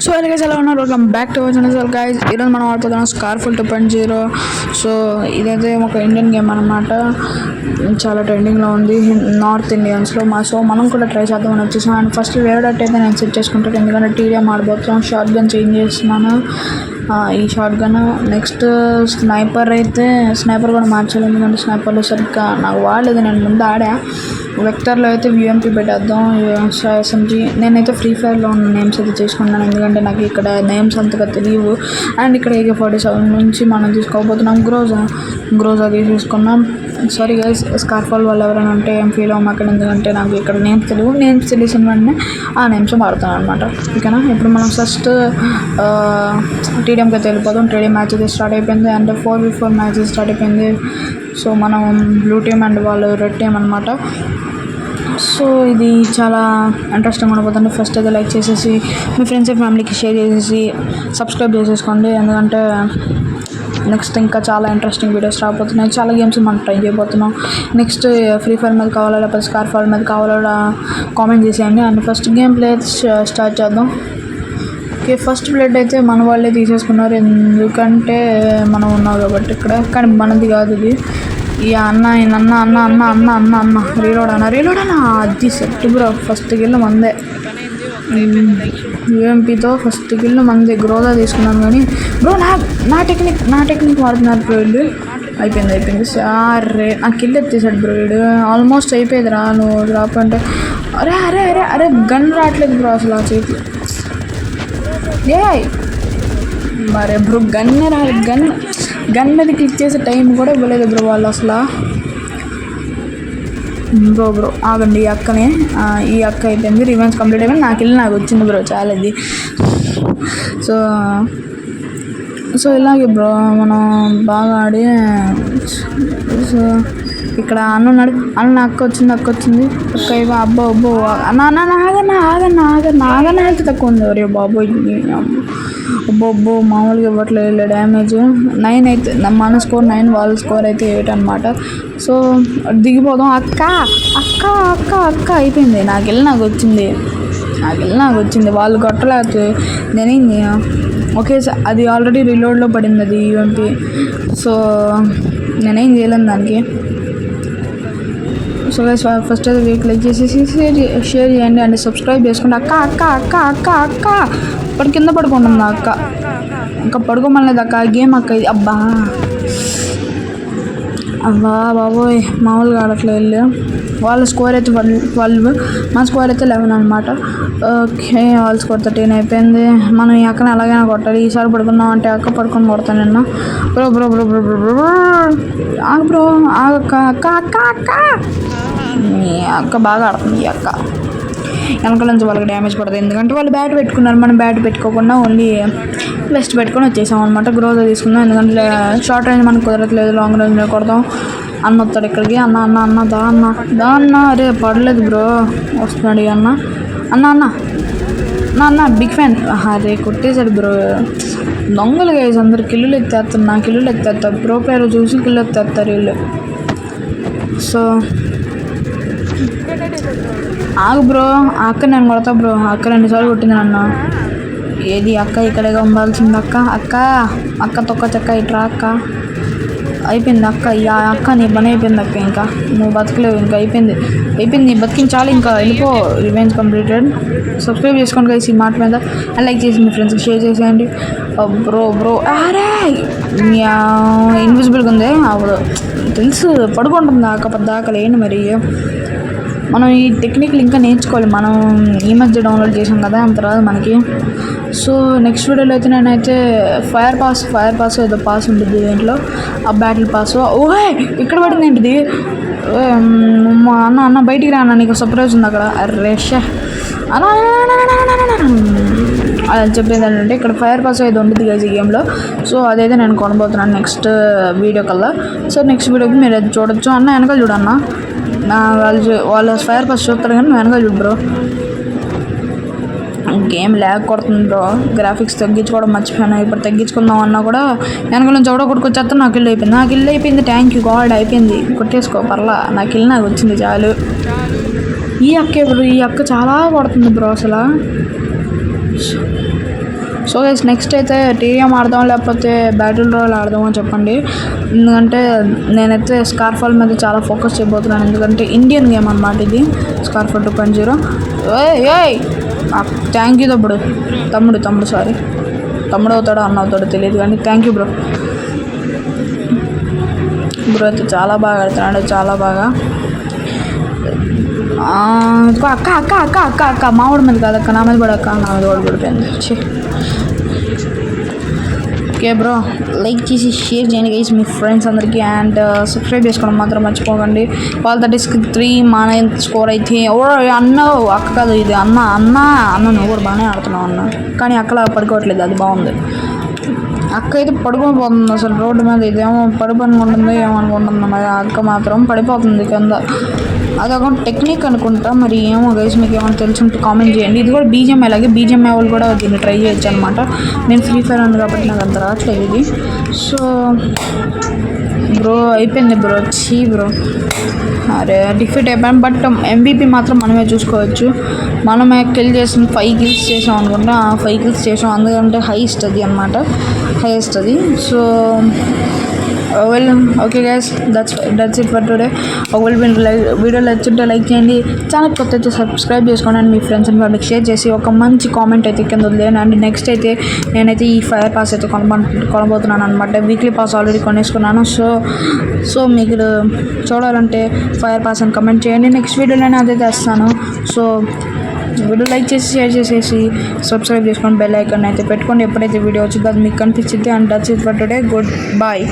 So guys ఎలా ఉన్నారు? Welcome back to our channel guys. ఈరోజు మనం ఆడుతున్నాం స్కార్ఫుల్ 2.0. సో ఇదైతే ఒక ఇండియన్ గేమ్ అనమాట. చాలా ట్రెండింగ్లో ఉంది నార్త్ ఇండియన్స్లో. సో మనం కూడా ట్రై చేద్దామని వచ్చేసాం. అండ్ ఫస్ట్ వేరేటట్టు అయితే నేను సెట్ చేసుకుంటాను, ఎందుకంటే టీడీఎం ఆడబోతున్నాం. షార్ట్ గన్ చేంజ్ చేస్తున్నాను, ఈ షార్ట్ గన్. నెక్స్ట్ స్నైపర్ కూడా మార్చాలి, ఎందుకంటే స్నైపర్లో సరిగ్గా నాకు వాడలేదు. నేను ముందు ఆడా వెక్టర్లో అయితే యూఎంపీ పెట్టేద్దాం, ఎస్ఎంజీ. నేనైతే ఫ్రీ ఫైర్లో ఉన్న నేమ్స్ అయితే చేసుకున్నాను, ఎందుకంటే నాకు ఇక్కడ నేమ్స్ అంతగా తెలియవు. అండ్ ఇక్కడ AK-47 నుంచి మనం తీసుకోకపోతున్నాం గ్రోజా తీసేసుకున్నాం. సారీ గైస్, స్కార్ఫాల్ వాళ్ళు ఎవరైనా ఉంటే ఏం ఫీల్ అవ్వమాకండి, ఎందుకంటే నాకు ఇక్కడ నేమ్స్ తెలియవు. నేమ్స్ తెలిసిన వెంటనే ఆ నేమ్స్ వాడతాను అనమాట. ఓకేనా? ఇప్పుడు మనం ఫస్ట్ టీడీఎంకి అయితే వెళ్ళిపోతాం. టీడీఎం మ్యాచ్ అయితే స్టార్ట్ అయిపోయింది, అండ్ 4v4 మ్యాచ్ స్టార్ట్ అయిపోయింది. సో మనం బ్లూ టీమ్ అండ్ వాళ్ళు రెడ్ టీమ్ అనమాట. సో ఇది చాలా ఇంట్రెస్టింగ్ ఉండబోతుంది. ఫస్ట్ అయితే లైక్ చేసేసి మీ ఫ్రెండ్స్ అండ్ ఫ్యామిలీకి షేర్ చేసేసి సబ్స్క్రైబ్ చేసేసుకోండి, ఎందుకంటే నెక్స్ట్ ఇంకా చాలా ఇంట్రెస్టింగ్ వీడియోస్ రాబోతున్నాయి. చాలా గేమ్స్ మనం ట్రై చేయబోతున్నాం. నెక్స్ట్ ఫ్రీ ఫైర్ మీద కావాలా లేకపోతే స్కార్ఫాల్ మీద కావాలా కామెంట్ చేసేయండి. And first game play start చేద్దాం. ఓకే, ఫస్ట్ బ్లడ్ అయితే మన వాళ్ళే తీసేసుకున్నారు, ఎందుకంటే మనం ఉన్నాం కాబట్టి ఇక్కడ. కానీ మనది కాదు ఇది. ఈ అన్న రీలోడ్ అన్న అది సెట్ బ్రో. ఫస్ట్ గిల్లు మందే, యూఎంపీతో ఫస్ట్ గిల్లు మందే. గ్రోజా తీసుకున్నాను కానీ బ్రో నా టెక్నిక్ వాడుతున్నారు బ్రో వీళ్ళు. అయిపోయింది. సారే నాకు కిల్ ఎత్తేసాడు బ్రో వీడు. ఆల్మోస్ట్ అయిపోయింది రా, నువ్వు డ్రాప్ అంటే. అరే గన్ రావట్లేదు బ్రో అసలు ఆ చేతిలో. మరే బ్రో గన్నే రాలేదు. గన్ మీద క్లిక్ చేసే టైం కూడా ఇవ్వలేదు బ్రో వాళ్ళు అసలు. బ్రో ఆగండి, ఈ అక్క అయిపోయింది. రివెంజ్ కంప్లీట్ అయిపోయింది. నాకు వచ్చింది బ్రో చాలా ఇది. సో ఇలాగే బ్రో మనం బాగా ఆడి. సో ఇక్కడ అన్న అక్క వచ్చింది. అక్క ఇవ్వ అబ్బో ఆగన్నా అయితే తక్కువ ఉంది. అరే బాబో అబ్బో మామూలుగా ఇవ్వట్లేదు డ్యామేజ్. 9 అయితే మన స్కోర్ 9, వాళ్ళ స్కోర్ అయితే 8 అనమాట. సో దిగిపోదాం. అక్క అయిపోయింది. నాకు వచ్చింది. వాళ్ళు కొట్టలేదు, నేనేం చేయా. ఓకే, అది ఆల్రెడీ రీలోడ్లో పడింది అది యూఎంపీ. సో నేనేం చేయలేను దానికి. సో ఫస్ట్ అయితే వీక్ లైక్ చేసేసి షేర్ చేయండి అండ్ సబ్స్క్రైబ్ చేసుకోండి. అక్క ఇప్పుడు కింద పడుకుంటుంది అక్క పడుకోమలేదు అక్క. గేమ్ అక్క ఇది. అబ్బా బాబోయ్ మామూలుగా ఆడట్లేదు వీళ్ళు. వాళ్ళ స్కోర్ అయితే 12, మన స్కోర్ అయితే 11 అనమాట. ఓకే, వాళ్ళ స్కోర్ 13 అయిపోయింది. మనం ఈ అక్కని ఎలాగైనా కొట్టాలి. ఈసారి పడుకున్నాం అంటే అక్క పడుకొని కొడతాను నిన్న. బ్రో అక్క అక్క బాగా ఆడుతుంది. ఈ అక్క వెనకాల నుంచి వాళ్ళకి డ్యామేజ్ పడుతుంది, ఎందుకంటే వాళ్ళు బ్యాట్ పెట్టుకున్నారు. మనం బ్యాట్ పెట్టుకోకుండా ఓన్లీ వెస్ట్ పెట్టుకొని వచ్చేసాం అనమాట. గ్రోజా తీసుకుందాం, ఎందుకంటే షార్ట్ రేంజ్ మనకు కుదరట్లేదు, లాంగ్ రేంజ్లో కొడదాం. అన్న వస్తాడు ఇక్కడికి. దా అన్న. అరే పడలేదు బ్రో, వస్తున్నాడు అన్న బిగ్ ఫ్యాన్. అరే కొట్టేశాడు బ్రో. దొంగలు గైస్ అందరు కిల్లులు ఎత్తేస్తారు. ప్రో ప్లేయర్ చూసి కిల్లు ఎత్తేస్తారు వీళ్ళు. సో ఆగు బ్రో, ఆ అక్క నేను కొడతా బ్రో. అక్క 2 సార్లు కొట్టింది నన్ను. ఏది అక్క ఇక్కడే ఉండాల్సింది. అక్క తొక్క చెక్క ఇట్రా అక్క. అయిపోయింది అక్క. అక్క నీ పని అయిపోయింది అక్క. ఇంకా నువ్వు బతకలేవు, ఇంకా అయిపోయింది. నీ బతికించాలి, ఇంకా వెళ్ళిపో. Revenge completed. సబ్స్క్రైబ్ చేసుకోండి గైస్ ఈ మాట మీద, అండ్ లైక్ చేసి మీ ఫ్రెండ్స్కి షేర్ చేసేయండి. బ్రో అరే ఇన్విజిబుల్గా ఉంది. అప్పుడు తెలుసు పడుకుంటుంది అక్క పద్దాకలు. ఏంటి మరి మనం ఈ టెక్నిక్లు ఇంకా నేర్చుకోవాలి. మనం ఈ మధ్య డౌన్లోడ్ చేసాం కదా, అంత రాదు మనకి. సో నెక్స్ట్ వీడియోలో అయితే నేనైతే ఫైర్ పాస్ ఏదో పాస్ ఉంటుంది దీంట్లో, ఆ బ్యాటిల్ పాస్. ఓహే ఇక్కడ పడింది ఏంటిది? అన్న బయటికి రా అన్న, నీకు సర్ప్రైజ్ ఉంది అక్కడ. అరేషా అది చెప్పేది ఏంటంటే ఇక్కడ ఫైర్ పాస్ అయితే ఉంటుంది గైస్ ఈ గేమ్లో. సో అదైతే నేను కొనబోతున్నాను నెక్స్ట్ వీడియో కల్లా. సో నెక్స్ట్ వీడియోకి మీరు అది చూడొచ్చు. అన్న వెనకాల చూడన్న, వాళ్ళు ఫైర్ పాస్ చూస్తారు కానీ వెనకాల చూడు బ్రో. గేమ్ ల్యాగ్ కొడుతుంది బ్రో. గ్రాఫిక్స్ తగ్గించుకోవడం మర్చిపోయాను. ఇప్పుడు తగ్గించుకుందాం అన్నా కూడా వెనకాల నుంచి ఎవడో కొట్టుకొచ్చేస్తా. నాకు ఇల్లు అయిపోయింది. థ్యాంక్ యూ గాడ్, అయిపోయింది. కొట్టేసుకో పర్లా, నాకు వచ్చింది చాలు. ఈ అక్క చాలా కొడుతుంది బ్రో అసలు. సో గైస్ నెక్స్ట్ అయితే టీఎం ఆడదాం లేకపోతే బ్యాటిల్ రాయల్ ఆడదామో చెప్పండి. ఎందుకంటే నేనైతే స్కార్ఫాల్ మీద చాలా ఫోకస్ చేయబోతున్నాను. ఎందుకంటే ఇండియన్ గేమ్ అన్నమాట ఇది స్కార్ఫాల్ 2.0. ఏయ్ థ్యాంక్ యూ తమ్ముడు సారీ తమ్ముడు అవుతాడో అన్న అవుతాడో తెలియదు కానీ థ్యాంక్ యూ బ్రో అయితే చాలా బాగా ఆడుతున్నాడు, చాలా బాగా. అక్క అక్క అక్క అక్క అక్క మామిడి మీద కాదు అక్క, నా మీద పడక్క, నా మీద పడిపోయింది. ఓకే బ్రో, లైక్ చేసి షేర్ చేయండి గైస్ మీ ఫ్రెండ్స్ అందరికీ. అండ్ సబ్స్క్రైబ్ చేసుకోవడం మాత్రం మర్చిపోకండి. 3 మన స్కోర్ అయితే అన్న అక్క కాదు ఇది అన్న నువ్వు కూడా బాగానే ఆడుతున్నావు అన్న, కానీ అక్కలా పడుకోవట్లేదు, అది బాగుంది. అక్క అయితే పడుకొని పోతుంది అసలు రోడ్డు మీద, ఇదేమో పడిపోనుకుంటుందో ఏమనుకుంటుందో, మరి అక్క మాత్రం పడిపోతుంది కింద. అది కాకుండా టెక్నిక్ అనుకుంటా, మరి ఏమో గైస్ మీకు ఏమైనా తెలిసి కామెంట్ చేయండి. ఇది కూడా బీజిఎంఐ, అలాగే బీజిఎంఐ వాళ్ళు కూడా దీన్ని ట్రై చేయొచ్చు అనమాట. నేను ఫ్రీ ఫైర్ ఉంది కాబట్టి నాకు అంత రావట్లేదు ఇది. సో బ్రో అయిపోయింది బ్రో అరే డిఫీట్ అయిపోయాం. బట్ MVP మాత్రం మనమే చూసుకోవచ్చు. మనమే కిల్ చేసిన 5 kills చేసాం అనుకుంటా, 5 kills చేసాం, అందుకంటే హైయెస్ట్ అది అనమాట, హైయెస్ట్ అది. So well okay guys, that's it for today. ఒకవేళ వీడియో నచ్చుంటే లైక్ చేయండి, ఛానల్ కొత్త అయితే సబ్స్క్రైబ్ చేసుకోండి, అండ్ మీ ఫ్రెండ్స్ అండ్ వాళ్ళకి షేర్ చేసి ఒక మంచి కామెంట్ అయితే కింద వదిలేయండి. అండ్ నెక్స్ట్ అయితే నేనైతే ఈ ఫైర్ పాస్ అయితే కొనబోతున్నాను అనమాట. వీక్లీ పాస్ ఆల్రెడీ కొనేసుకున్నాను. సో మీకు చూడాలంటే ఫైర్ పాస్ అని కమెంట్ చేయండి, నెక్స్ట్ వీడియోలో నేను అదే తెస్తాను. సో వీడియో లైక్ చేసి షేర్ చేసేసి సబ్స్క్రైబ్ చేసుకొని బెల్ ఐకాన్ అయితే పెట్టుకోండి. ఎప్పుడైతే వీడియో వచ్చిందో అది మీకు కనిపించింది. And that's it for today, good bye.